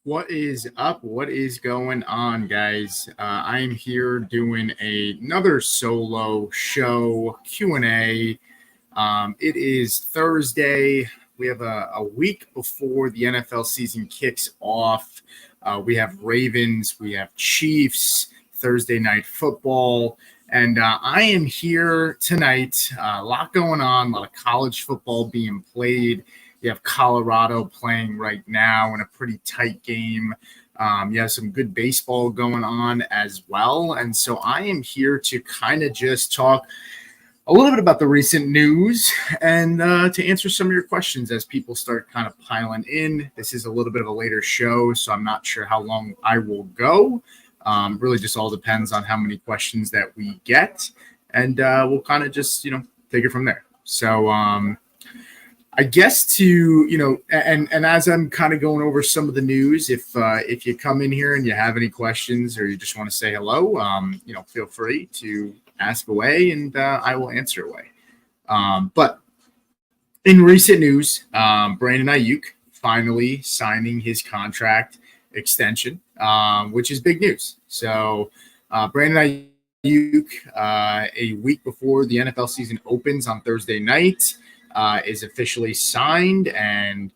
What is up? What is going on, guys? I am here doing another solo show Q&A. It is Thursday. We have a week before the NFL season kicks off. We have Ravens, we have Chiefs, Thursday night football. And I am here tonight. A lot going on, a lot of college football being played. You have Colorado playing right now in a pretty tight game. You have some good baseball going on as well. And so I am here to kind of just talk a little bit about the recent news and to answer some of your questions as people start kind of piling in. This is a little bit of a later show, so I'm not sure how long I will go. Really just all depends on how many questions that we get. And we'll kind of just, take it from there. So, I guess and as I'm kind of going over some of the news, if you come in here and you have any questions or you just want to say hello, feel free to ask away and I will answer away. But in recent news, Brandon Ayuk finally signing his contract extension, which is big news. So Brandon Ayuk, a week before the NFL season opens on Thursday night, is officially signed, and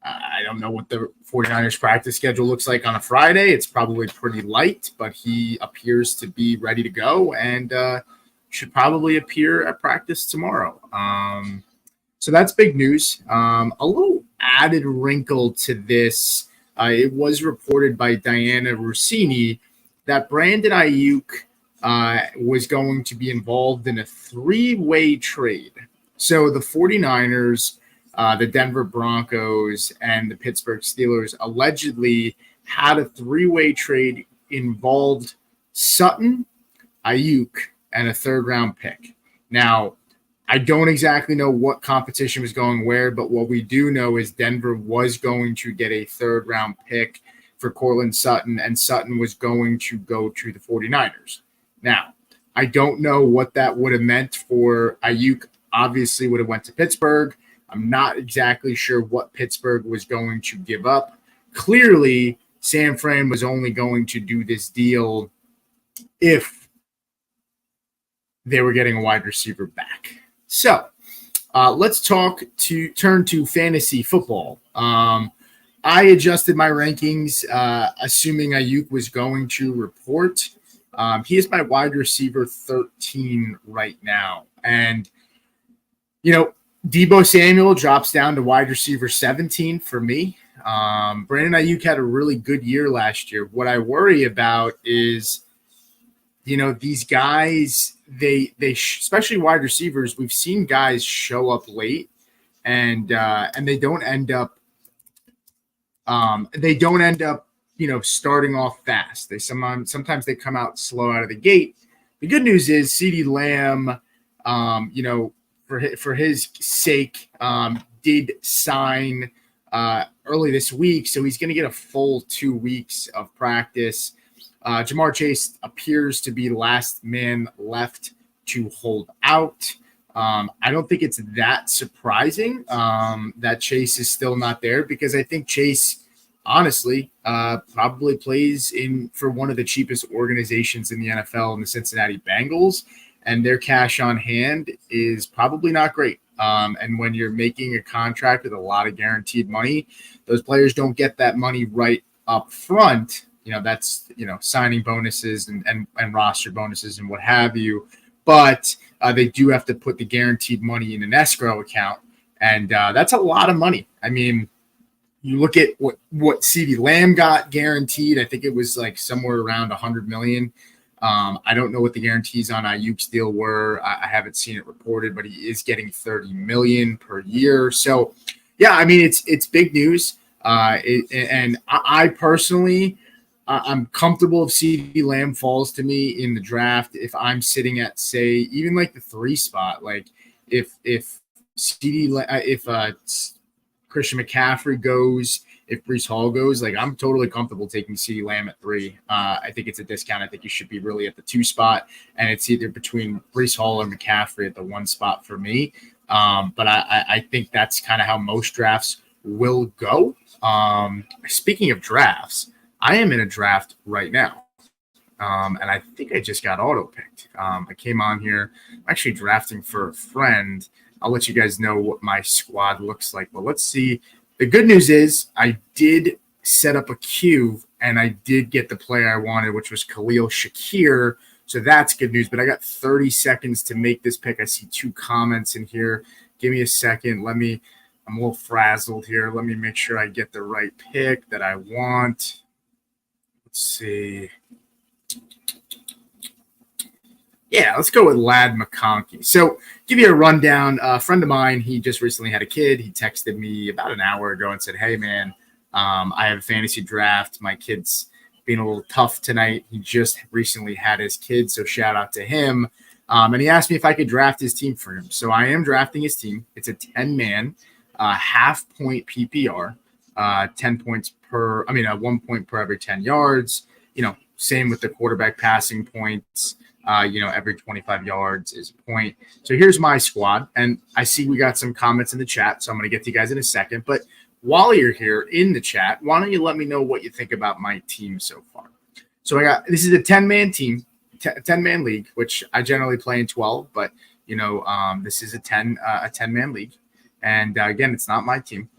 I don't know what the 49ers practice schedule looks like on a Friday. It's probably pretty light, but he appears to be ready to go and should probably appear at practice tomorrow. So that's big news. A little added wrinkle to this, it was reported by Diana Rossini that Brandon Ayuk was going to be involved in a three-way trade. So the 49ers, the Denver Broncos, and the Pittsburgh Steelers allegedly had a three-way trade involved Sutton, Ayuk, and a third-round pick. Now, I don't exactly know what competition was going where, but what we do know is Denver was going to get a third-round pick for Courtland Sutton, and Sutton was going to go to the 49ers. Now, I don't know what that would have meant for Ayuk. Obviously would have went to Pittsburgh. I'm not exactly sure what Pittsburgh was going to give up. Clearly, San Fran was only going to do this deal if they were getting a wide receiver back. So let's turn to fantasy football. I adjusted my rankings, assuming Ayuk was going to report. He is my wide receiver 13 right now. And Deebo Samuel drops down to wide receiver 17 for me. Brandon Ayuk had a really good year last year. What I worry about is, these guys, they especially wide receivers, we've seen guys show up late and they don't end up starting off fast. They sometimes they come out slow out of the gate. The good news is CeeDee Lamb, for his sake, did sign early this week, so he's going to get a full 2 weeks of practice. Jamar Chase appears to be the last man left to hold out. I don't think it's that surprising that Chase is still not there, because I think Chase, honestly, probably plays in for one of the cheapest organizations in the NFL, in the Cincinnati Bengals. And their cash on hand is probably not great. And when you're making a contract with a lot of guaranteed money, those players don't get that money right up front. That's, signing bonuses and roster bonuses and what have you. But they do have to put the guaranteed money in an escrow account. And that's a lot of money. I mean, you look at what CeeDee Lamb got guaranteed. I think it was like somewhere around $100 million. I don't know what the guarantees on Ayuk's deal were. I haven't seen it reported, but he is getting $30 million per year. So, yeah, I mean, it's big news. And I personally, I'm comfortable if CeeDee Lamb falls to me in the draft. If I'm sitting at, say, even like the 3 spot, like if Christian McCaffrey goes, if Breece Hall goes, like I'm totally comfortable taking CeeDee Lamb at 3. I think it's a discount. I think you should be really at the 2 spot, and it's either between Breece Hall or McCaffrey at the 1 spot for me. But I think that's kind of how most drafts will go. Speaking of drafts, I am in a draft right now. And I think I just got auto picked. I came on here. I'm actually drafting for a friend. I'll let you guys know what my squad looks like. But let's see. The good news is I did set up a queue and I did get the player I wanted, which was Khalil Shakir. So that's good news. But I got 30 seconds to make this pick. I see 2 comments in here. Give me a second. I'm a little frazzled here. Let me make sure I get the right pick that I want. Let's see. Yeah, let's go with Lad McConkey. So give you a rundown. A friend of mine, he just recently had a kid. He texted me about an hour ago and said, hey, man, I have a fantasy draft. My kid's being a little tough tonight. He just recently had his kid, so shout out to him. And he asked me if I could draft his team for him. So I am drafting his team. It's a 10-man, half-point PPR, 10 points per – 1 point per every 10 yards. Same with the quarterback passing points. Every 25 yards is a point. So here's my squad. And I see we got some comments in the chat, so I'm going to get to you guys in a second. But while you're here in the chat, why don't you let me know what you think about my team so far? So this is a 10-man team, 10-man league, which I generally play in 12. But, this is a 10-man league. And, again, it's not my team.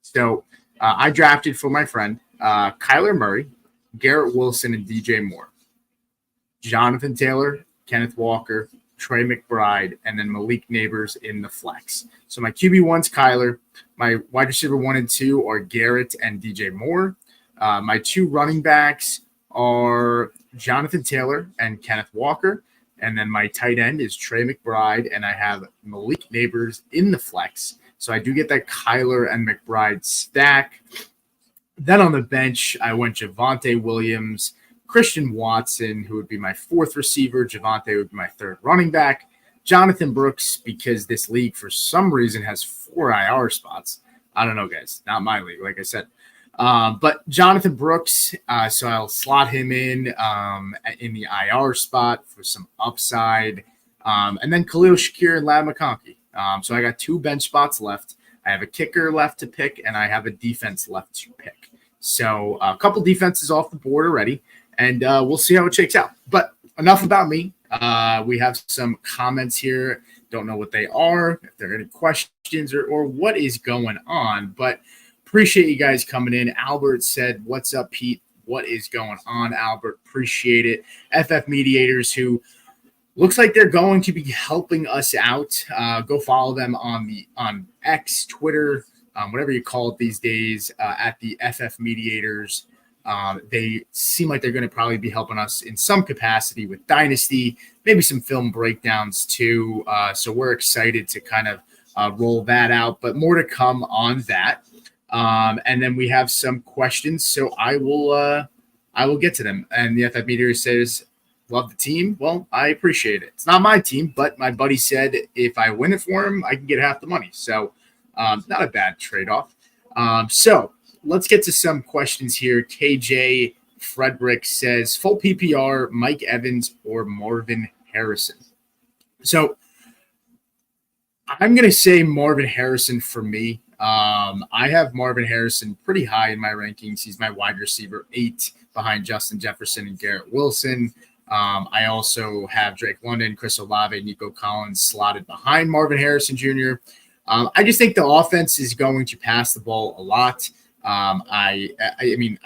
So I drafted for my friend Kyler Murray, Garrett Wilson, and DJ Moore. Jonathan Taylor, Kenneth Walker, Trey McBride, and then Malik Neighbors in the flex. So my QB1's Kyler. My wide receiver 1 and 2 are Garrett and DJ Moore. My 2 running backs are Jonathan Taylor and Kenneth Walker. And then my tight end is Trey McBride, and I have Malik Neighbors in the flex. So I do get that Kyler and McBride stack. Then on the bench, I went Javonte Williams, Christian Watson, who would be my 4th receiver. Javonte would be my 3rd running back. Jonathan Brooks, because this league for some reason has 4 IR spots. I don't know, guys. Not my league, like I said. But Jonathan Brooks, so I'll slot him in the IR spot for some upside. And then Khalil Shakir and Lad McConkey. So I got 2 bench spots left. I have a kicker left to pick, and I have a defense left to pick. So a couple defenses off the board already. And we'll see how it shakes out. But enough about me. We have some comments here. Don't know what they are, if there are any questions or what is going on. But appreciate you guys coming in. Albert said, what's up, Pete? What is going on, Albert? Appreciate it. FF Mediators, who looks like they're going to be helping us out. Go follow them on X, Twitter, whatever you call it these days, at the FF Mediators. They seem like they're going to probably be helping us in some capacity with Dynasty, maybe some film breakdowns too. So we're excited to kind of roll that out, but more to come on that. And then we have some questions, so I will get to them. And the FF Meteor says, love the team. Well, I appreciate it. It's not my team, but my buddy said if I win it for him, I can get half the money. So not a bad trade-off. So let's get to some questions here. KJ Frederick says, full PPR, Mike Evans or Marvin Harrison. So I'm going to say Marvin Harrison for me. I have Marvin Harrison pretty high in my rankings. He's my wide receiver 8 behind Justin Jefferson and Garrett Wilson. I also have Drake London, Chris Olave, Nico Collins slotted behind Marvin Harrison Jr. I just think the offense is going to pass the ball a lot. I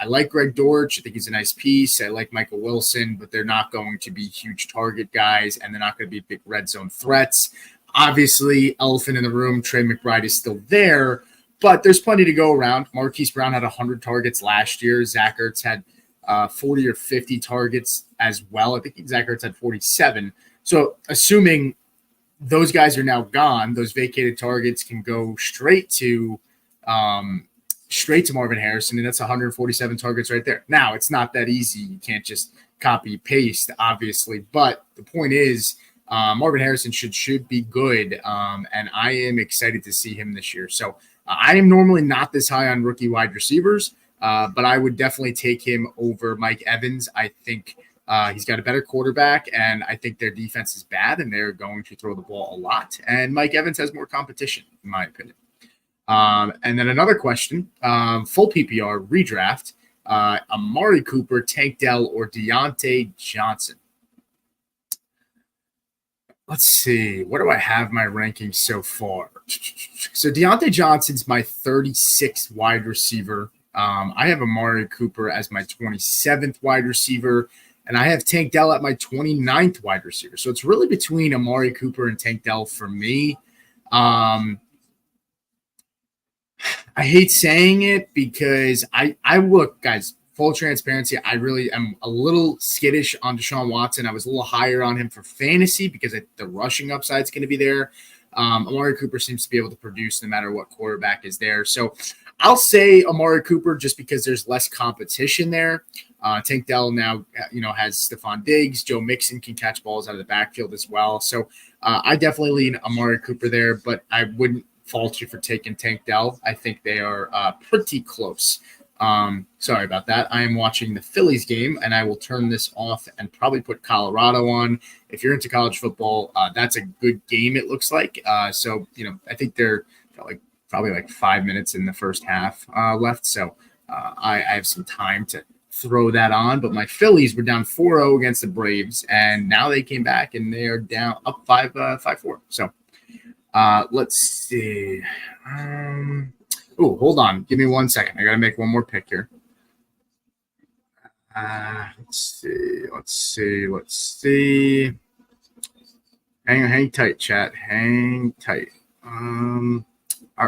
like Greg Dortch. I think he's a nice piece. I like Michael Wilson, but they're not going to be huge target guys, and they're not going to be big red zone threats. Obviously, elephant in the room, Trey McBride is still there, but there's plenty to go around. Marquise Brown had 100 targets last year. Zach Ertz had 40 or 50 targets as well. I think Zach Ertz had 47. So assuming those guys are now gone, those vacated targets can go straight to Marvin Harrison, and that's 147 targets right there. Now, it's not that easy. You can't just copy paste, obviously, but the point is Marvin Harrison should be good, and I am excited to see him this year. So I am normally not this high on rookie wide receivers, but I would definitely take him over Mike Evans. I think he's got a better quarterback, and I think their defense is bad, and they're going to throw the ball a lot, and Mike Evans has more competition, in my opinion. And then another question, full PPR redraft, Amari Cooper, Tank Dell, or Deontay Johnson. Let's see. What do I have my rankings so far? So Deontay Johnson's my 36th wide receiver. I have Amari Cooper as my 27th wide receiver, and I have Tank Dell at my 29th wide receiver. So it's really between Amari Cooper and Tank Dell for me. I hate saying it because I look, guys, full transparency, I really am a little skittish on Deshaun Watson. I was a little higher on him for fantasy because the rushing upside is going to be there. Amari Cooper seems to be able to produce no matter what quarterback is there. So I'll say Amari Cooper just because there's less competition there. Tank Dell now, has Stephon Diggs. Joe Mixon can catch balls out of the backfield as well. So I definitely lean Amari Cooper there, but I wouldn't fault you for taking Tank Dell. I think they are pretty close. Sorry about that. I am watching the Phillies game, and I will turn this off and probably put Colorado on. If you're into college football, that's a good game, it looks like. So, I think they're probably like 5 minutes in the first half left. So I have some time to throw that on. But my Phillies were down 4-0 against the Braves, and now they came back, and they are down up 5-4. So let's see. Oh, hold on. Give me 1 second. I got to make one more pick here. Let's see. Hang tight, chat. Hang tight. All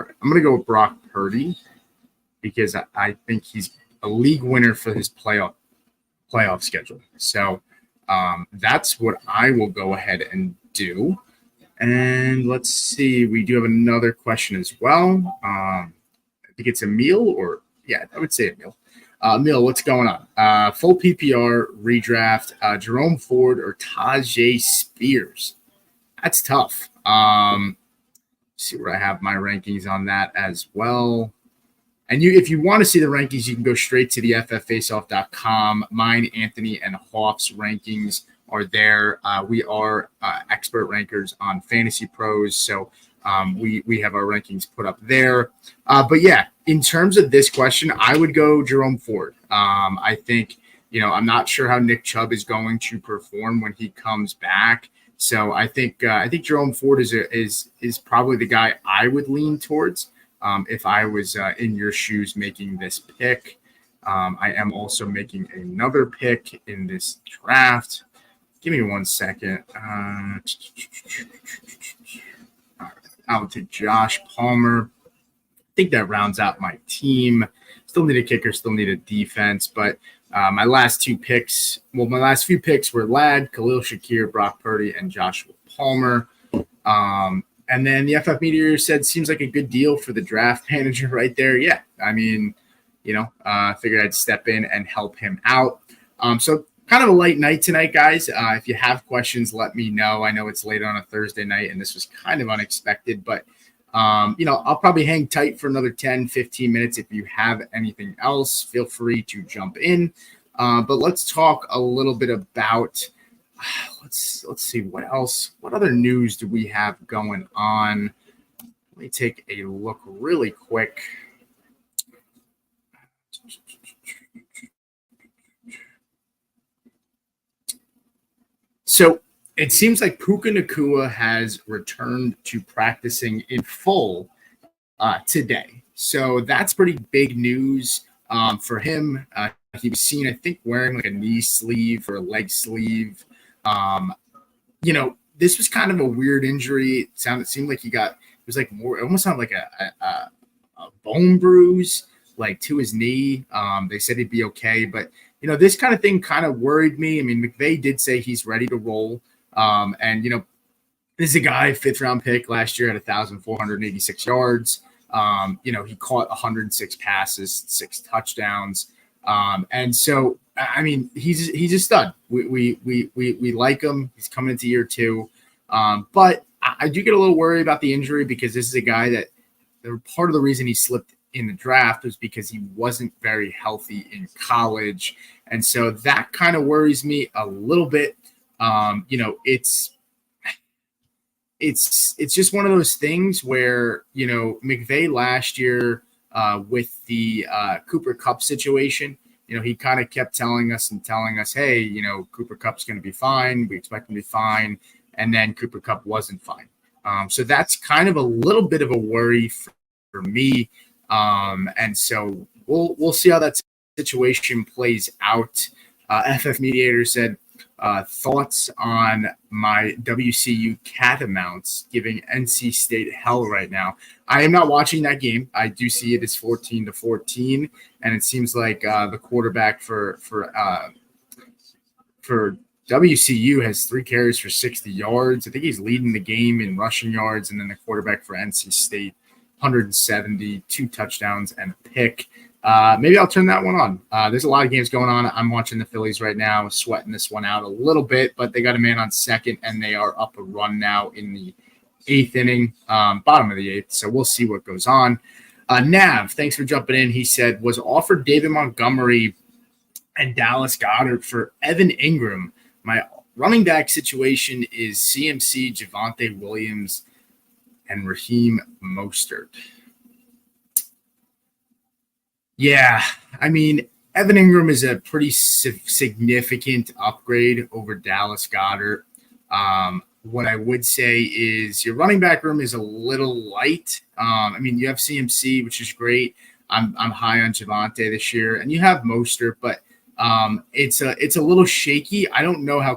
right. I'm going to go with Brock Purdy because I think he's a league winner for his playoff schedule. So that's what I will go ahead and do. And let's see. We do have another question as well. I think it's Emil I would say Emil. Emil, what's going on? Full PPR redraft, Jerome Ford or Tajay Spears. That's tough. See where I have my rankings on that as well. And if you want to see the rankings, you can go straight to the fffaceoff.com. Mine, Anthony, and Hoff's rankings are there. We are expert rankers on Fantasy Pros, so we have our rankings put up there. But yeah, in terms of this question, I would go Jerome Ford. I think, I'm not sure how Nick Chubb is going to perform when he comes back. So I think Jerome Ford is probably the guy I would lean towards if I was in your shoes making this pick. I am also making another pick in this draft. Give me 1 second. I'll take Josh Palmer. I think that rounds out my team. Still need a kicker, still need a defense, but my last few picks were Ladd, Khalil Shakir, Brock Purdy, and Joshua Palmer. And then the FF Meteor said, seems like a good deal for the draft manager right there. Yeah, I mean, figured I'd step in and help him out. So kind of a late night tonight, guys. If you have questions, let me know. I know it's late on a Thursday night, and this was kind of unexpected, but I'll probably hang tight for another 10, 15 minutes. If you have anything else, feel free to jump in. But let's talk a little bit about, let's see what else. What other news do we have going on? Let me take a look really quick. So it seems like Puka Nacua has returned to practicing in full today. So that's pretty big news for him. He was seen, I think, wearing like a knee sleeve or a leg sleeve. This was kind of a weird injury. It seemed like it was like more, it almost sounded like a bone bruise, like to his knee. They said he'd be okay, but this kind of thing kind of worried me. I mean, McVay did say he's ready to roll. This is a guy, 5th round pick last year at 1,486 yards. He caught 106 passes, 6 touchdowns. And so, I mean, he's a stud. We like him. He's coming into year 2. But I do get a little worried about the injury because this is a guy that part of the reason he slipped in the draft was because he wasn't very healthy in college. And so that kind of worries me a little bit. it's just one of those things where, McVay last year with the Cooper Cup situation, he kind of kept telling us, hey, Cooper Cup's going to be fine. We expect him to be fine. And then Cooper Cup wasn't fine. So that's kind of a little bit of a worry for me. And so we'll see how that situation plays out. FF Mediator said, thoughts on my WCU Catamounts giving NC State hell right now. I am not watching that game. I do see it as 14-14, and it seems like the quarterback for WCU has 3 carries for 60 yards. I think he's leading the game in rushing yards, and then the quarterback for NC State, 170, 2 touchdowns, and a pick. Maybe I'll turn that one on. There's a lot of games going on. I'm watching the Phillies right now, sweating this one out a little bit, but they got a man on second, and they are up a run now in the 8th inning, bottom of the 8th. So we'll see what goes on. Nav, thanks for jumping in. He said, was offered David Montgomery and Dallas Goedert for Evan Ingram. My running back situation is CMC, Javonte Williams, and Raheem Mostert. Yeah, I mean, Evan Ingram is a pretty significant upgrade over Dallas Goedert. What I would say is your running back room is a little light. I mean, you have CMC, which is great. I'm high on Javonte this year, and you have Mostert, but it's a little shaky. I don't know how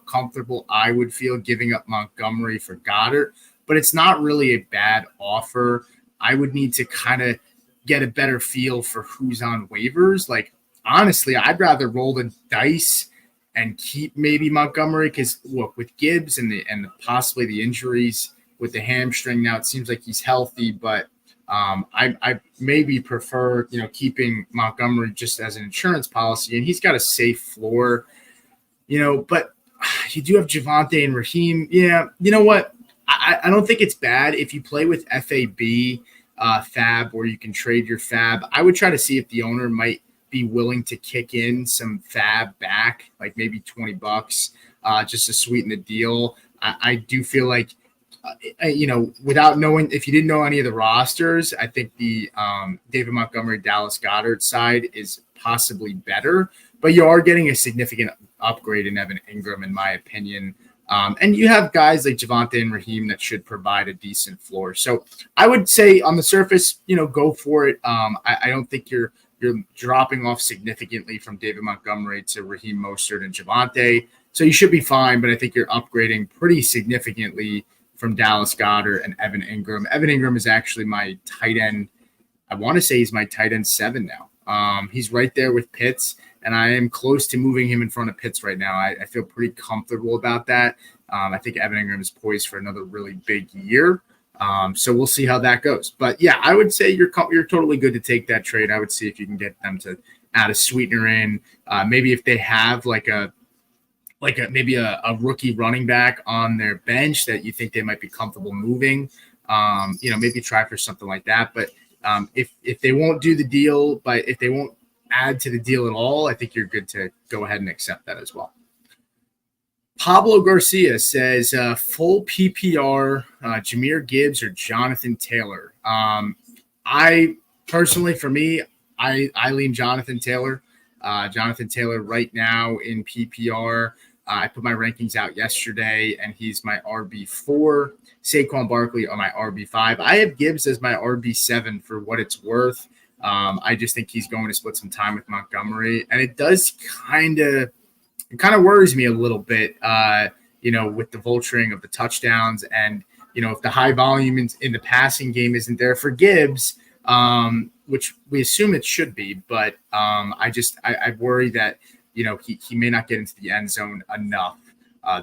comfortable I would feel giving up Montgomery for Goddard, but it's not really a bad offer. I would need to kind of get a better feel for who's on waivers. Like, honestly, I'd rather roll the dice and keep maybe Montgomery because, look, with Gibbs and possibly the injuries with the hamstring now, it seems like he's healthy, but I maybe prefer, keeping Montgomery just as an insurance policy, and he's got a safe floor, but you do have Javonte and Raheem. Yeah, you know what? I don't think it's bad if you play with FAB fab where you can trade your fab. I would try to see if the owner might be willing to kick in some fab back, like maybe $20 just to sweeten the deal. I do feel like, without knowing, if you didn't know any of the rosters, I think the David Montgomery, Dallas Goedert side is possibly better, but you are getting a significant upgrade in Evan Ingram, in my opinion. And you have guys like Javonte and Raheem that should provide a decent floor. So I would say on the surface, go for it. I don't think you're dropping off significantly from David Montgomery to Raheem Mostert and Javonte. So you should be fine, but I think you're upgrading pretty significantly from Dallas Goedert and Evan Ingram. Evan Ingram is actually my tight end. I want to say he's my tight end 7 now. He's right there with Pitts, and I am close to moving him in front of Pitts right now. I feel pretty comfortable about that. I think Evan Ingram is poised for another really big year. So we'll see how that goes. But yeah, I would say you're totally good to take that trade. I would see if you can get them to add a sweetener in. Maybe if they have maybe a rookie running back on their bench that you think they might be comfortable moving, maybe try for something like that. But if they won't do the deal, but if they won't add to the deal at all, I think you're good to go ahead and accept that as well. Pablo Garcia says, full PPR, Jahmyr Gibbs or Jonathan Taylor. I personally, for me, I lean Jonathan Taylor. Jonathan Taylor right now in PPR. I put my rankings out yesterday, and he's my RB4. Saquon Barkley on my RB5. I have Gibbs as my RB7 for what it's worth. I just think he's going to split some time with Montgomery, and it does kind of worries me a little bit, with the vulturing of the touchdowns, and if the high volume in the passing game isn't there for Gibbs, which we assume it should be, but I worry that he may not get into the end zone enough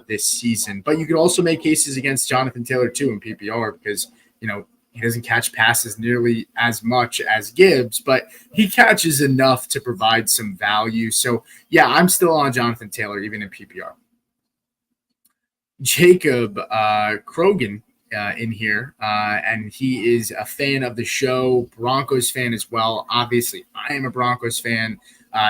this season. But you could also make cases against Jonathan Taylor too in PPR because he doesn't catch passes nearly as much as Gibbs, but he catches enough to provide some value. So, yeah, I'm still on Jonathan Taylor, even in PPR. Jacob Krogan in here, and he is a fan of the show, Broncos fan as well. Obviously, I am a Broncos fan.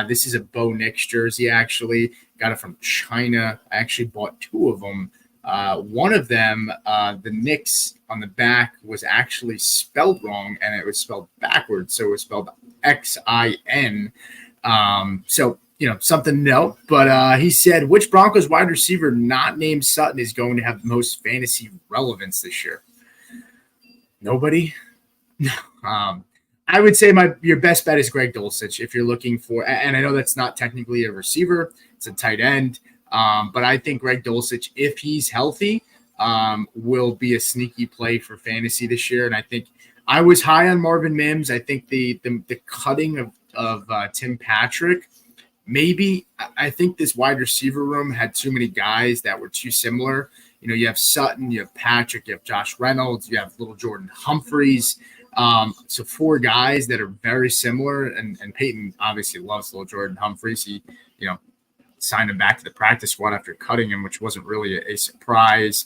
This is a Bo Nix jersey, actually. Got it from China. I actually bought 2 of them One of them, the Knicks on the back was actually spelled wrong, and it was spelled backwards. So it was spelled Xin. So, something to know. But he said, which Broncos wide receiver not named Sutton is going to have the most fantasy relevance this year? Nobody? No. I would say your best bet is Greg Dulcich if you're looking for, and I know that's not technically a receiver, it's a tight end. But I think Greg Dulcich, if he's healthy, will be a sneaky play for fantasy this year. And I think I was high on Marvin Mims. I think the cutting of Tim Patrick, maybe I think this wide receiver room had too many guys that were too similar. You have Sutton, you have Patrick, you have Josh Reynolds, you have little Jordan Humphreys. So 4 guys that are very similar. And Peyton obviously loves little Jordan Humphreys. He, signed him back to the practice squad after cutting him, which wasn't really a surprise.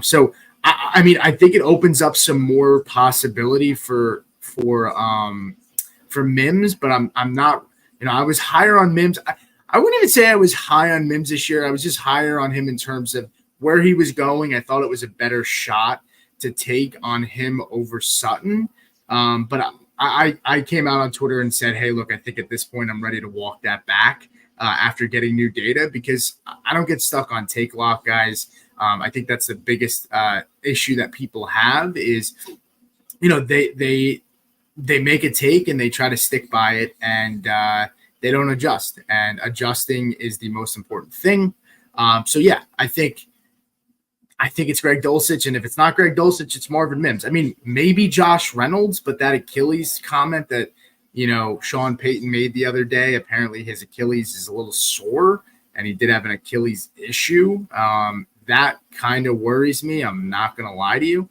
So I think it opens up some more possibility for Mims, but I'm not. I was higher on Mims. I wouldn't even say I was high on Mims this year. I was just higher on him in terms of where he was going. I thought it was a better shot to take on him over Sutton. But I came out on Twitter and said, hey, look, I think at this point I'm ready to walk that back after getting new data, because I don't get stuck on take lock, guys. I think that's the biggest issue that people have is, they make a take and they try to stick by it, and they don't adjust. And adjusting is the most important thing. So yeah, I think it's Greg Dulcich, and if it's not Greg Dulcich, it's Marvin Mims. I mean, maybe Josh Reynolds, but that Achilles comment that Sean Payton made the other day, apparently his Achilles is a little sore, and he did have an Achilles issue. That kind of worries me. I'm not going to lie to you.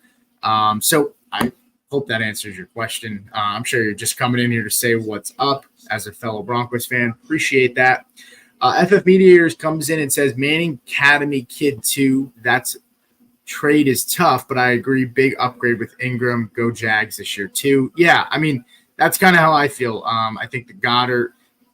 So I hope that answers your question. I'm sure you're just coming in here to say what's up as a fellow Broncos fan. Appreciate that. FF Mediators comes in and says, Manning Academy Kid 2. That's trade is tough, but I agree. Big upgrade with Ingram. Go Jags this year too. Yeah, I mean, that's kind of how I feel. I think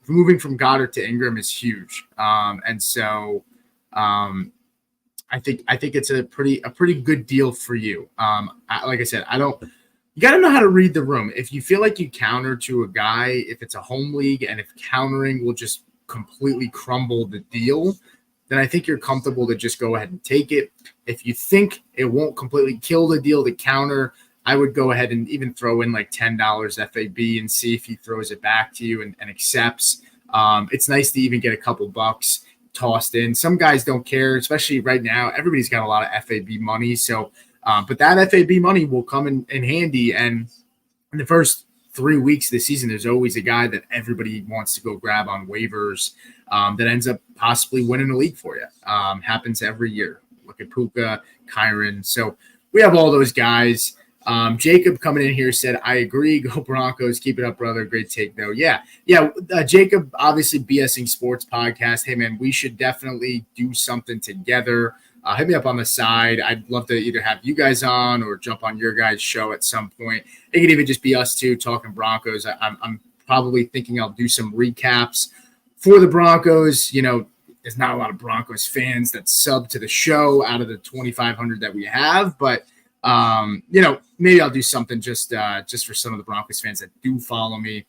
moving from Goddard to Ingram is huge. And so I think it's a pretty good deal for you. Like I said, you got to know how to read the room. If you feel like you counter to a guy, if it's a home league, and if countering will just completely crumble the deal, then I think you're comfortable to just go ahead and take it. If you think it won't completely kill the deal to counter, I would go ahead and even throw in like $10 FAB and see if he throws it back to you and accepts. It's nice to even get a couple bucks tossed in. Some guys don't care, especially right now. Everybody's got a lot of FAB money. So, but that FAB money will come in handy. And in the first 3 weeks of the season, there's always a guy that everybody wants to go grab on waivers that ends up possibly winning a league for you. Happens every year. Look at Puka, Kyron. So we have all those guys. Jacob coming in here said, I agree. Go Broncos. Keep it up, brother. Great take, though. Yeah. Jacob, obviously BSing Sports Podcast. Hey, man, we should definitely do something together. Hit me up on the side. I'd love to either have you guys on or jump on your guys' show at some point. It could even just be us two talking Broncos. I'm probably thinking I'll do some recaps for the Broncos. There's not a lot of Broncos fans that sub to the show out of the 2,500 that we have, but maybe I'll do something just for some of the Broncos fans that do follow me.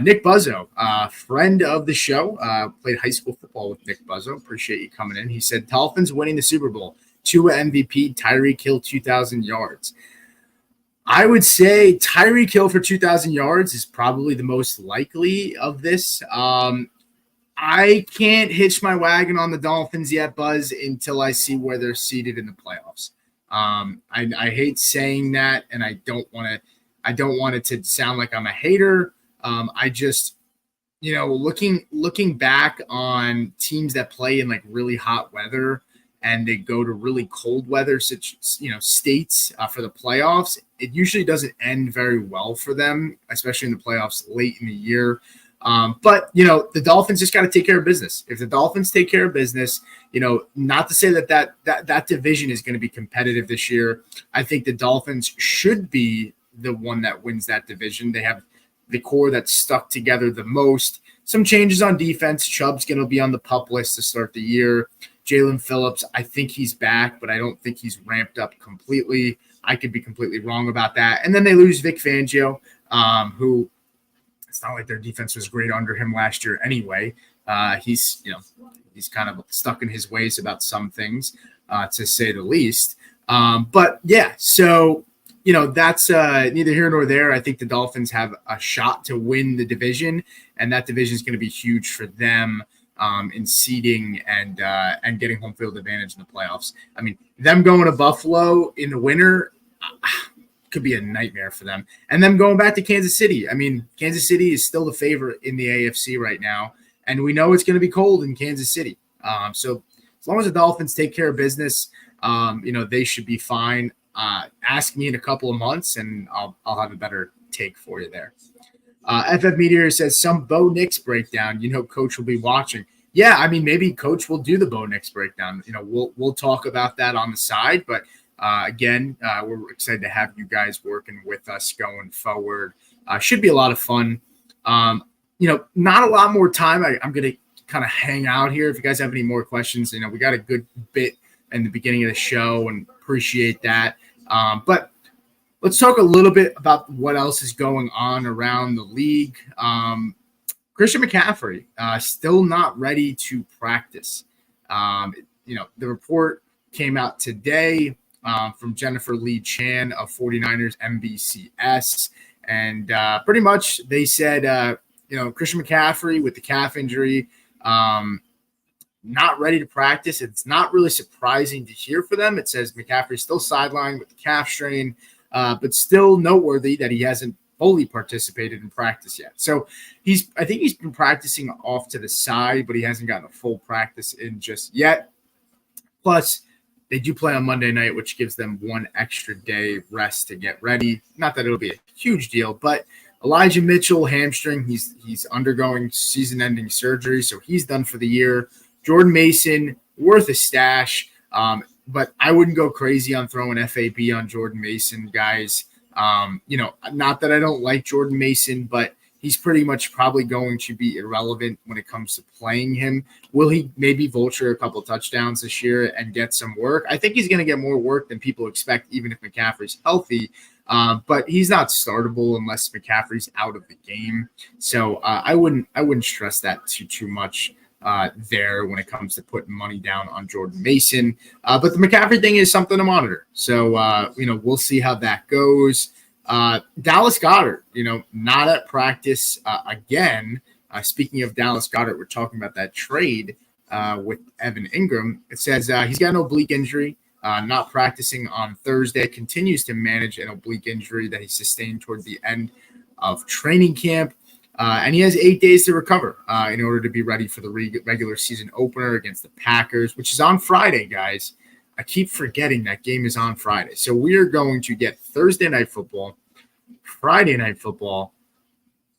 Nick Buzzo, friend of the show, played high school football with Nick Buzzo. Appreciate you coming in. He said, Dolphins winning the Super Bowl, Tua MVP, Tyreek Hill 2,000 yards. I would say Tyreek Hill for 2,000 yards is probably the most likely of this. I can't hitch my wagon on the Dolphins yet, Buzz, until I see where they're seated in the playoffs. I hate saying that, and I don't want it to sound like I'm a hater. I just, looking back on teams that play in like really hot weather and they go to really cold weather, states for the playoffs, it usually doesn't end very well for them, especially in the playoffs late in the year. But the Dolphins just got to take care of business. If the Dolphins take care of business, not to say that division is going to be competitive this year. I think the Dolphins should be the one that wins that division. They have the core that's stuck together the most. Some changes on defense. Chubb's going to be on the PUP list to start the year. Jalen Phillips, I think he's back, but I don't think he's ramped up completely. I could be completely wrong about that. And then they lose Vic Fangio, who it's not like their defense was great under him last year anyway. He's kind of stuck in his ways about some things, to say the least. But yeah, so that's neither here nor there. I think the Dolphins have a shot to win the division, and that division is going to be huge for them in seeding and getting home field advantage in the playoffs. I mean, them going to Buffalo in the winter could be a nightmare for them. And them going back to Kansas City. I mean, Kansas City is still the favorite in the AFC right now, and we know it's going to be cold in Kansas City. So as long as the Dolphins take care of business, they should be fine. Ask me in a couple of months, and I'll have a better take for you there. FF Meteor says some Bo Nix breakdown. Coach will be watching. Yeah, I mean, maybe Coach will do the Bo Nix breakdown. We'll talk about that on the side. But again, we're excited to have you guys working with us going forward. Should be a lot of fun. Not a lot more time. I'm going to kind of hang out here. If you guys have any more questions, we got a good bit in the beginning of the show, and appreciate that. But let's talk a little bit about what else is going on around the league. Christian McCaffrey still not ready to practice. The report came out today from Jennifer Lee Chan of 49ers NBCS, and pretty much they said, Christian McCaffrey with the calf injury, not ready to practice. It's not really surprising to hear for them. It says McCaffrey's still sidelined with the calf strain, but still noteworthy that he hasn't fully participated in practice yet. So I think he's been practicing off to the side, but he hasn't gotten a full practice in just yet. Plus, they do play on Monday night, which gives them one extra day rest to get ready. Not that it'll be a huge deal, but Elijah Mitchell, hamstring, he's undergoing season-ending surgery, so he's done for the year. Jordan Mason, worth a stash, but I wouldn't go crazy on throwing FAB on Jordan Mason, guys. Not that I don't like Jordan Mason, but he's pretty much probably going to be irrelevant when it comes to playing him. Will he maybe vulture a couple touchdowns this year and get some work? I think he's going to get more work than people expect, even if McCaffrey's healthy. But he's not startable unless McCaffrey's out of the game. So I wouldn't stress that too much there when it comes to putting money down on Jordan Mason. But the McCaffrey thing is something to monitor. So, we'll see how that goes. Dallas Goedert, not at practice again. Speaking of Dallas Goedert, we're talking about that trade with Evan Ingram. It says he's got an oblique injury, not practicing on Thursday, continues to manage an oblique injury that he sustained toward the end of training camp. And he has 8 days to recover in order to be ready for the regular season opener against the Packers, which is on Friday, guys. I keep forgetting that game is on Friday. So we are going to get Thursday night football, Friday night football,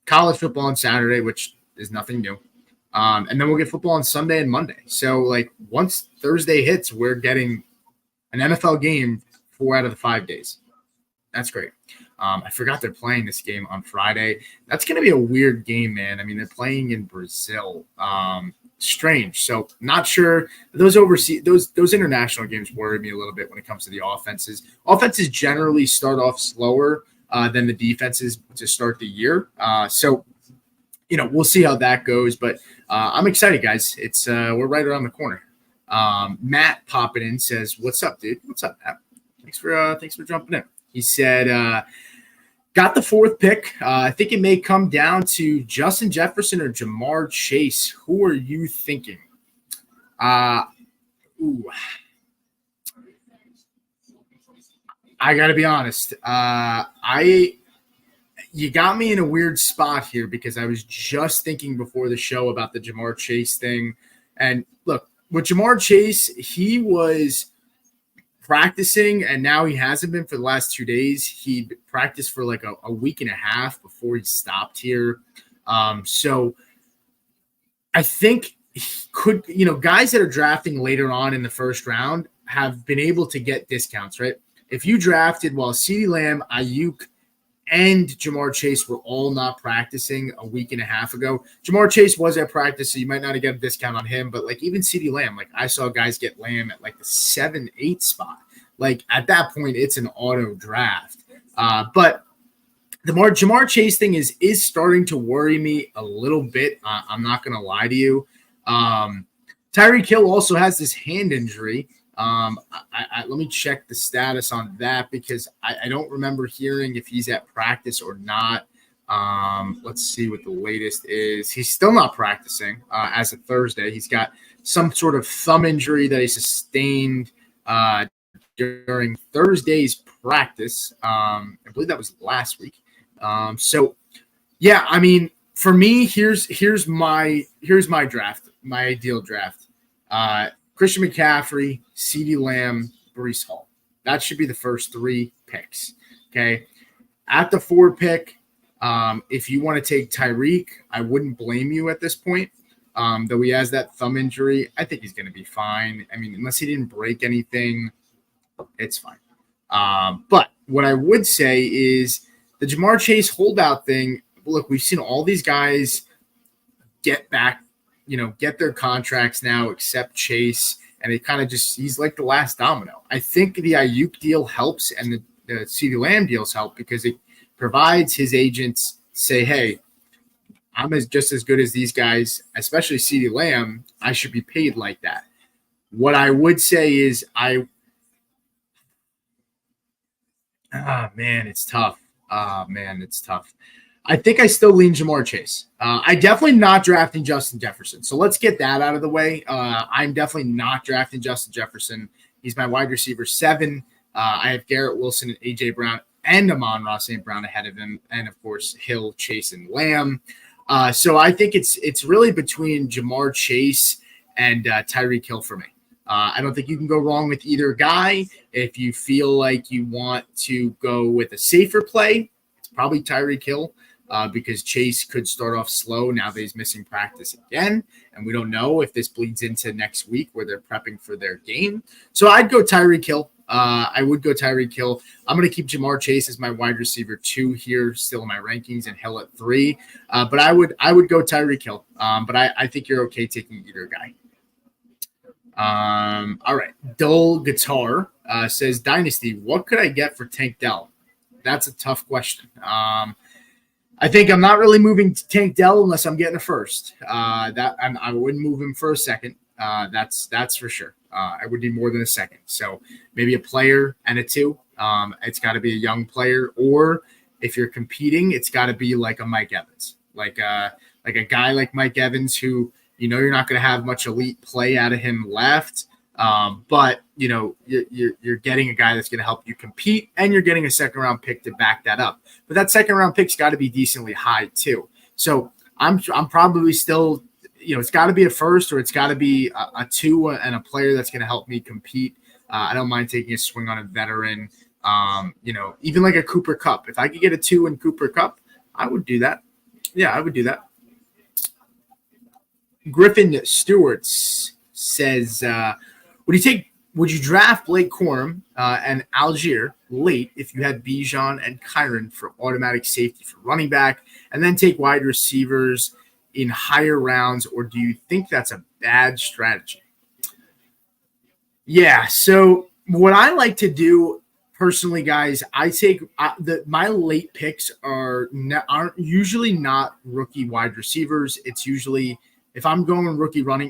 college football on Saturday, which is nothing new. And then we'll get football on Sunday and Monday. So, once Thursday hits, we're getting an NFL game 4 out of the 5 days. That's great. I forgot they're playing this game on Friday. That's going to be a weird game, man. I mean, they're playing in Brazil. Strange. So not sure. Those international games worry me a little bit when it comes to the offenses. Offenses generally start off slower than the defenses to start the year. So we'll see how that goes. But I'm excited, guys. It's we're right around the corner. Matt popping in says, "What's up, dude? What's up, Matt? Thanks for jumping in." He said, got the 4th pick. I think it may come down to Justin Jefferson or Jamar Chase. Who are you thinking? I got to be honest. You got me in a weird spot here because I was just thinking before the show about the Jamar Chase thing. And look, with Jamar Chase, he was practicing, and now he hasn't been for the last 2 days. He practiced for a week and a half before he stopped here. So I think he could, guys that are drafting later on in the first round have been able to get discounts, right? If you drafted CeeDee Lamb, Ayuk, and Jamar Chase were all not practicing a week and a half ago. Jamar Chase was at practice, so you might not have got a discount on him, but like even CeeDee Lamb, like I saw guys get Lamb at like the 7-8 spot. Like at that point, it's an auto draft. But the Jamar Chase thing is starting to worry me a little bit. I'm not going to lie to you. Tyreek Hill also has this hand injury. Let me check the status on that because I don't remember hearing if he's at practice or not. Let's see what the latest is. He's still not practicing as of Thursday. He's got some sort of thumb injury that he sustained during Thursday's practice. I believe that was last week. So yeah, I mean, for me, here's my draft, my ideal draft. Christian McCaffrey, CeeDee Lamb, Breece Hall. That should be the first 3 picks. Okay. At the 4 pick, if you want to take Tyreek, I wouldn't blame you at this point. Though he has that thumb injury, I think he's going to be fine. I mean, unless he didn't break anything, it's fine. But what I would say is the Jamar Chase holdout thing. Look, we've seen all these guys get back, get their contracts now, except Chase. And it kind of he's like the last domino. I think the Ayuk deal helps and the CeeDee Lamb deals help because it provides his agents say, hey, I'm just as good as these guys, especially CeeDee Lamb. I should be paid like that. What I would say is it's tough. It's tough. I think I still lean Jamar Chase. I definitely not drafting Justin Jefferson. So let's get that out of the way. I'm definitely not drafting Justin Jefferson. He's my wide receiver 7. I have Garrett Wilson and A.J. Brown and Amon-Ra St. Brown ahead of him. And, of course, Hill, Chase, and Lamb. So I think it's really between Jamar Chase and Tyreek Hill for me. I don't think you can go wrong with either guy. If you feel like you want to go with a safer play, it's probably Tyreek Hill. Because Chase could start off slow now that he's missing practice again. And we don't know if this bleeds into next week where they're prepping for their game. So I'd go Tyreek Hill. I would go Tyreek Hill. I'm going to keep Jamar Chase as my wide receiver 2 here, still in my rankings, and Hill at 3. But I would go Tyreek Hill. But I think you're okay taking either guy. All right. Dull Guitar says, Dynasty, what could I get for Tank Dell? That's a tough question. I think I'm not really moving to Tank Dell unless I'm getting a first. I wouldn't move him for a second. That's for sure. I would need more than a second. So maybe a player and a 2. It's got to be a young player, or if you're competing, it's got to be like a Mike Evans, like a guy like Mike Evans who you're not going to have much elite play out of him left. But you're getting a guy that's going to help you compete, and you're getting a 2nd-round pick to back that up. But that 2nd-round pick's got to be decently high too. So I'm probably still, it's got to be a first, or it's got to be a 2 and a player that's going to help me compete. I don't mind taking a swing on a veteran. Even like a Cooper Kupp. If I could get a 2 in Cooper Kupp, I would do that. Yeah, I would do that. Griffin Stewart says, would you draft Blake Corum and Algier late if you had Bijan and Kyron for automatic safety for running back, and then take wide receivers in higher rounds, or do you think that's a bad strategy? Yeah, so what I like to do personally, guys, I take my late picks aren't usually not rookie wide receivers. It's usually, if I'm going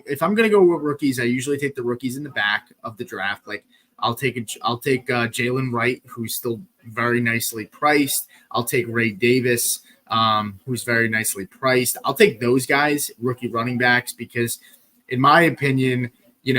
if I'm going to go with rookies, I usually take the rookies in the back of the draft. Like I'll take Jalen Wright, who's still very nicely priced. I'll take Ray Davis, who's very nicely priced. I'll take those guys, rookie running backs, because in my opinion, in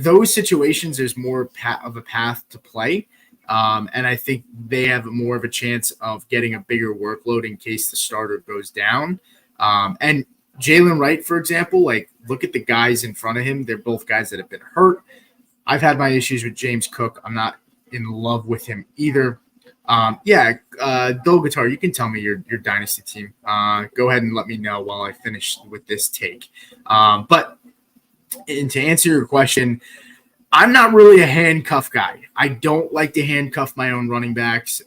those situations, there's more of a path to play. And I think they have more of a chance of getting a bigger workload in case the starter goes down. And Jalen Wright, for example, like look at the guys in front of him. They're both guys that have been hurt. I've had my issues with James Cook. I'm not in love with him either. Dull Guitar, you can tell me your dynasty team. Go ahead and let me know while I finish with this take. But to answer your question, I'm not really a handcuff guy. I don't like to handcuff my own running backs.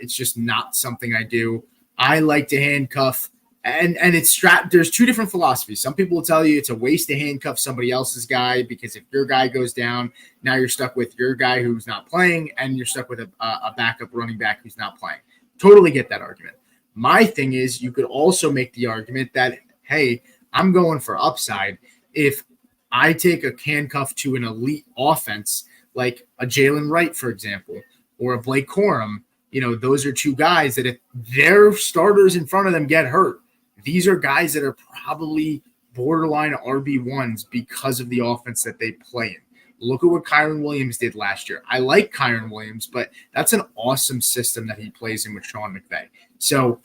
It's just not something I do. I like to handcuff, and it's there's two different philosophies. Some people will tell you it's a waste to handcuff somebody else's guy because if your guy goes down, now you're stuck with your guy who's not playing, and you're stuck with a backup running back who's not playing. Totally get that argument. My thing is, you could also make the argument that, hey, I'm going for upside. If I take a handcuff to an elite offense like a Jalen Wright, for example, or a Blake Corum, those are two guys that if their starters in front of them get hurt, these are guys that are probably borderline RB1s because of the offense that they play in. Look at what Kyron Williams did last year. I like Kyron Williams, but that's an awesome system that he plays in with Sean McVay. So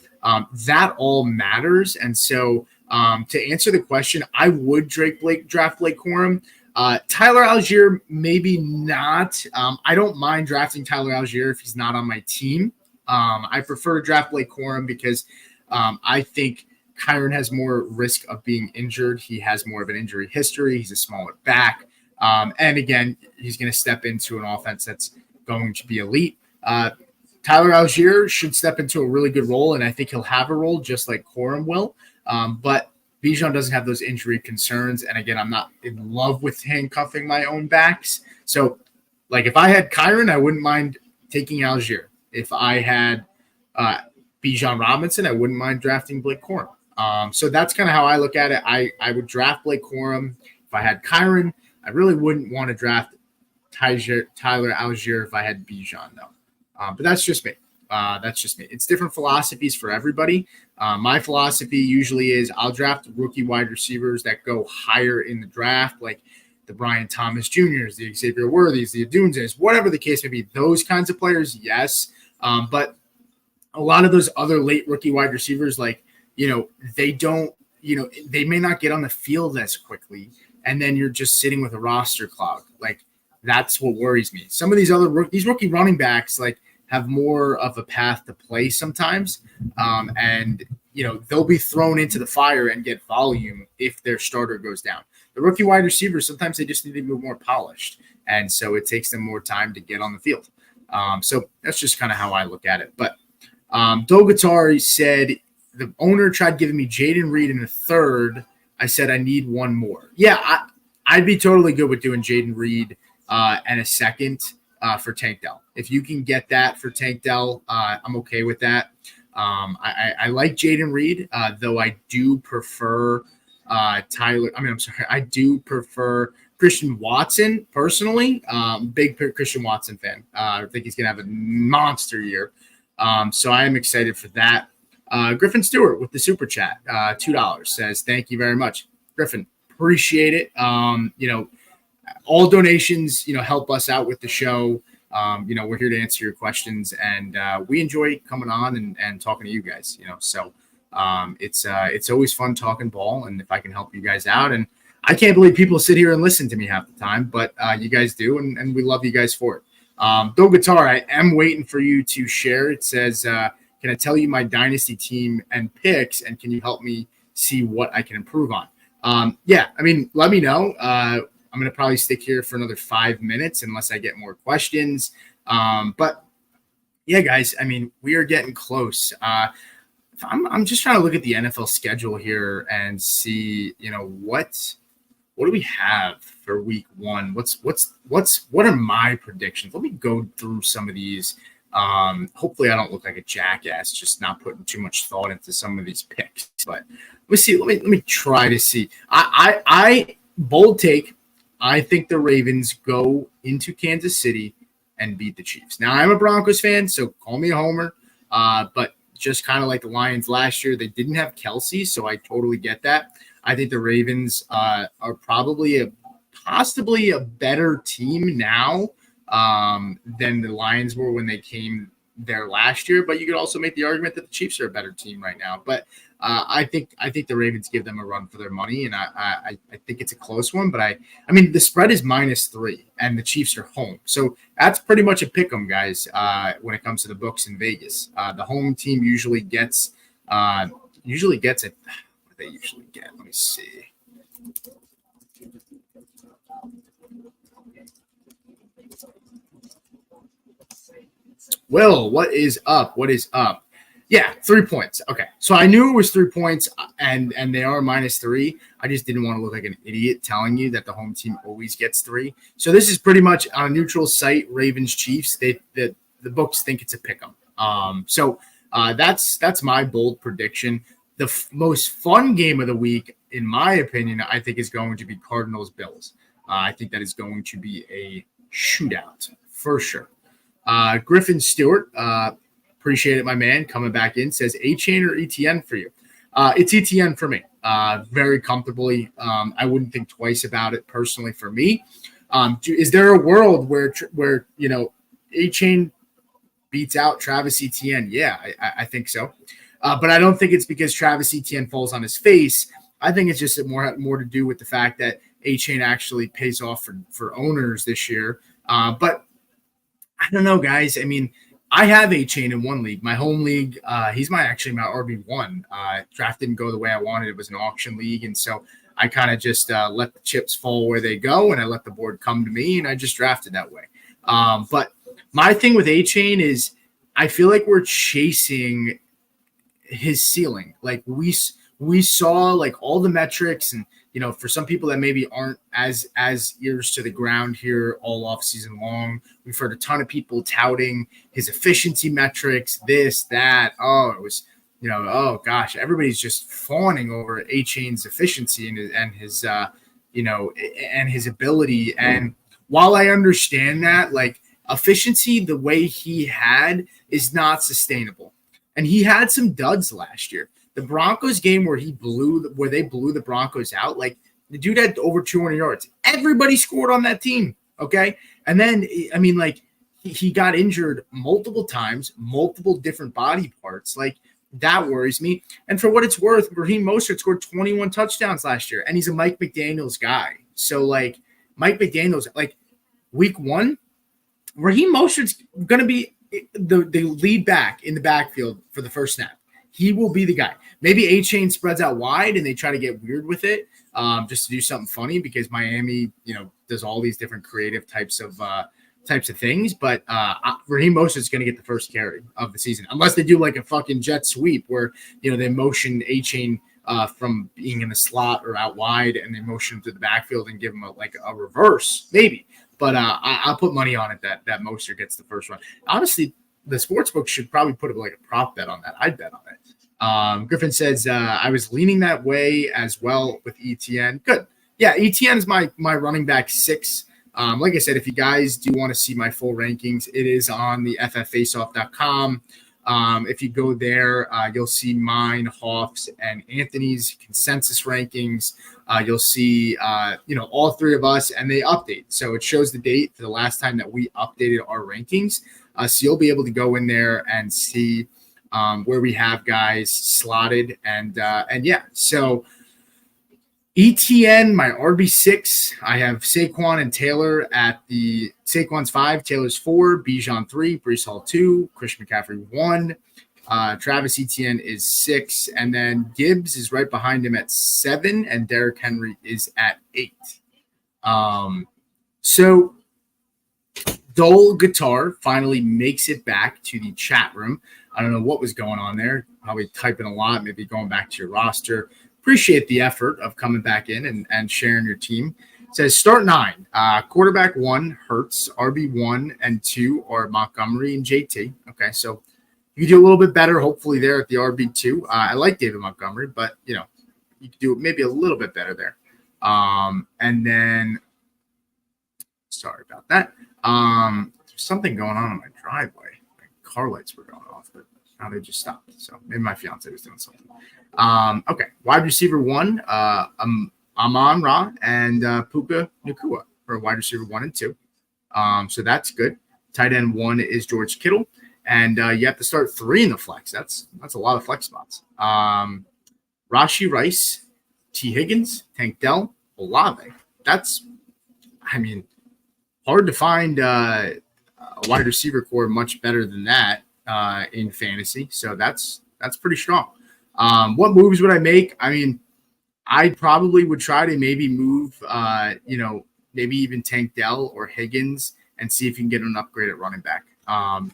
that all matters. And so to answer the question, I would draft Blake Corum. Tyler Algier, maybe not. I don't mind drafting Tyler Algier if he's not on my team. I prefer to draft Blake Corum because I think Kyron has more risk of being injured. He has more of an injury history. He's a smaller back. And again, he's going to step into an offense that's going to be elite. Tyler Algier should step into a really good role, and I think he'll have a role just like Corum will. But Bijan doesn't have those injury concerns. And again, I'm not in love with handcuffing my own backs. So, like, if I had Kyron, I wouldn't mind taking Algier. If I had Bijan Robinson, I wouldn't mind drafting Blake Corum. So that's kind of how I look at it. I would draft Blake Corum. If I had Kyron, I really wouldn't want to draft Tyler Algier if I had Bijan, though. But that's just me. It's different philosophies for everybody. My philosophy usually is I'll draft rookie wide receivers that go higher in the draft, like the Brian Thomas Jr.'s, the Xavier Worthy's, the Adunzes, whatever the case may be. Those kinds of players, yes. But a lot of those other late rookie wide receivers, like, they don't, they may not get on the field as quickly. And then you're just sitting with a roster cloud. Like, that's what worries me. Some of these rookie running backs, like, have more of a path to play sometimes. And they'll be thrown into the fire and get volume if their starter goes down. The rookie wide receivers, sometimes they just need to be more polished. And so it takes them more time to get on the field. So that's just kind of how I look at it. But Dolgatari said the owner tried giving me Jaden Reed in the third. I said I need one more. Yeah, I'd be totally good with doing Jaden Reed and a second for Tank Dell. If you can get that for Tank Dell, I'm okay with that. I like Jaden Reed, though I do prefer I do prefer Christian Watson personally. Big Christian Watson fan. I think he's going to have a monster year. So I am excited for that. Griffin Stewart with the super chat, $2 says, thank you very much. Griffin, appreciate it. All donations, help us out with the show. We're here to answer your questions, and we enjoy coming on and talking to you guys, so it's always fun talking ball, and if I can help you guys out, and I can't believe people sit here and listen to me half the time, but you guys do, and we love you guys for it. Bill Guitar, I am waiting for you to share. It says, can I tell you my dynasty team and picks, and can you help me see what I can improve on? Yeah, let me know. I'm going to probably stick here for another 5 minutes unless I get more questions. But yeah, guys, we are getting close. I'm just trying to look at the NFL schedule here and see, what do we have for week one? What are my predictions? Let me go through some of these. Hopefully I don't look like a jackass, just not putting too much thought into some of these picks, but let me see. Let me try to see. I bold take. I think the Ravens go into Kansas City and beat the Chiefs. Now, I'm a Broncos fan, so call me a homer. But just kind of like the Lions last year, they didn't have Kelsey, so I totally get that. I think the Ravens are probably possibly a better team now than the Lions were when they came there last year. But you could also make the argument that the Chiefs are a better team right now. But I think the Ravens give them a run for their money, and I think it's a close one. But the spread is -3, and the Chiefs are home, so that's pretty much a pick 'em, guys. When it comes to the books in Vegas, the home team usually gets it. What do they usually get? Let me see. Will, what is up? What is up? Yeah, 3 points. Okay, so I knew it was 3 points, and they are -3. I just didn't want to look like an idiot telling you that the home team always gets 3. So this is pretty much on a neutral site. Ravens Chiefs. The books think it's a pick'em. That's my bold prediction. The most fun game of the week, in my opinion, I think is going to be Cardinals Bills. I think that is going to be a shootout for sure. Griffin Stewart, appreciate it, my man, coming back in, says A-Chain or ETN for you? It's ETN for me, very comfortably. I wouldn't think twice about it personally for me. Is there a world where A-Chain beats out Travis Etienne? Yeah, I think so. But I don't think it's because Travis Etienne falls on his face. I think it's just more to do with the fact that A-Chain actually pays off for owners this year. But I don't know, guys. I mean, I have A-Chain in one league, my home league. He's my RB1. Draft didn't go the way I wanted. It was an auction league, and so I kind of just let the chips fall where they go, and I let the board come to me, and I just drafted that way. But my thing with A-Chain is I feel like we're chasing his ceiling. Like we saw like all the metrics, and for some people that maybe aren't as ears to the ground here all off season long, we've heard a ton of people touting his efficiency metrics, this, that. Oh, it was, oh gosh, everybody's just fawning over A-Chain's efficiency and his and his ability. And while I understand that, like, efficiency the way he had is not sustainable. And he had some duds last year. The Broncos game where they blew the Broncos out, like, the dude had over 200 yards. Everybody scored on that team, okay? And then, I mean, like, he got injured multiple times, multiple different body parts. Like, that worries me. And for what it's worth, Raheem Mostert scored 21 touchdowns last year, and he's a Mike McDaniels guy. So, like, Mike McDaniels, like, week 1, Raheem Mostert's going to be the lead back in the backfield for the first snap. He will be the guy. Maybe A-Chain spreads out wide and they try to get weird with it, just to do something funny because Miami, does all these different creative types of things. But Raheem Mostert's going to get the first carry of the season, unless they do like a fucking jet sweep where they motion A-Chain from being in the slot or out wide, and they motion him to the backfield and give him a reverse, maybe. But I'll put money on it that Mostert gets the first run. Honestly, the sportsbook should probably put like a prop bet on that. I'd bet on it. Griffin says, I was leaning that way as well with ETN. Good. Yeah, ETN is my running back 6. Like I said, if you guys do want to see my full rankings, it is on the fffaceoff.com. If you go there, you'll see mine, Hoff's, and Anthony's consensus rankings. You'll see, all 3 of us, and they update. So it shows the date for the last time that we updated our rankings. So you'll be able to go in there and see where we have guys slotted. And yeah, so ETN, my RB6, I have Saquon and Taylor at the Saquon's 5, Taylor's 4, Bijan 3, Breece Hall 2, Christian McCaffrey 1, Travis Etienne is 6, and then Gibbs is right behind him at 7, and Derrick Henry is at 8. So Dole Guitar finally makes it back to the chat room. I don't know what was going on there. Probably typing a lot, maybe going back to your roster. Appreciate the effort of coming back in and sharing your team. It says start 9. Quarterback 1, Hurts. RB1 and 2 are Montgomery and JT. Okay, so you do a little bit better, hopefully, there at the RB2. I like David Montgomery, but, you could do maybe a little bit better there. And then, sorry about that. There's something going on in my driveway. My car lights were going off, but now they just stopped. So maybe my fiance was doing something. Okay, wide receiver 1, Amon Ra and Puka Nacua for wide receiver 1 and 2. So that's good. Tight end 1 is George Kittle, and you have to start 3 in the flex. That's a lot of flex spots. Rashi Rice, T. Higgins, Tank Dell, Olave. That's, hard to find a wide receiver core much better than that in fantasy. So that's pretty strong. What moves would I make? I probably would try to maybe move, maybe even Tank Dell or Higgins and see if you can get an upgrade at running back.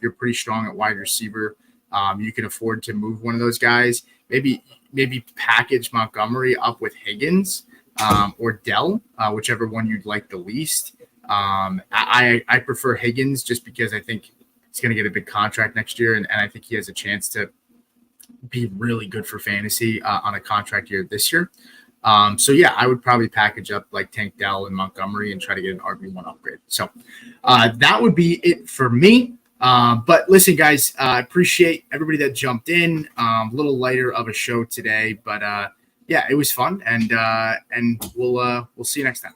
you're pretty strong at wide receiver. You can afford to move one of those guys. Maybe package Montgomery up with Higgins or Dell, whichever one you'd like the least. I prefer Higgins just because I think he's going to get a big contract next year, and I think he has a chance to be really good for fantasy on a contract year this year. So yeah, I would probably package up like Tank Dell and Montgomery and try to get an RB1 upgrade. So that would be it for me. But listen, guys, I appreciate everybody that jumped in. A little lighter of a show today, but yeah, it was fun, and we'll see you next time.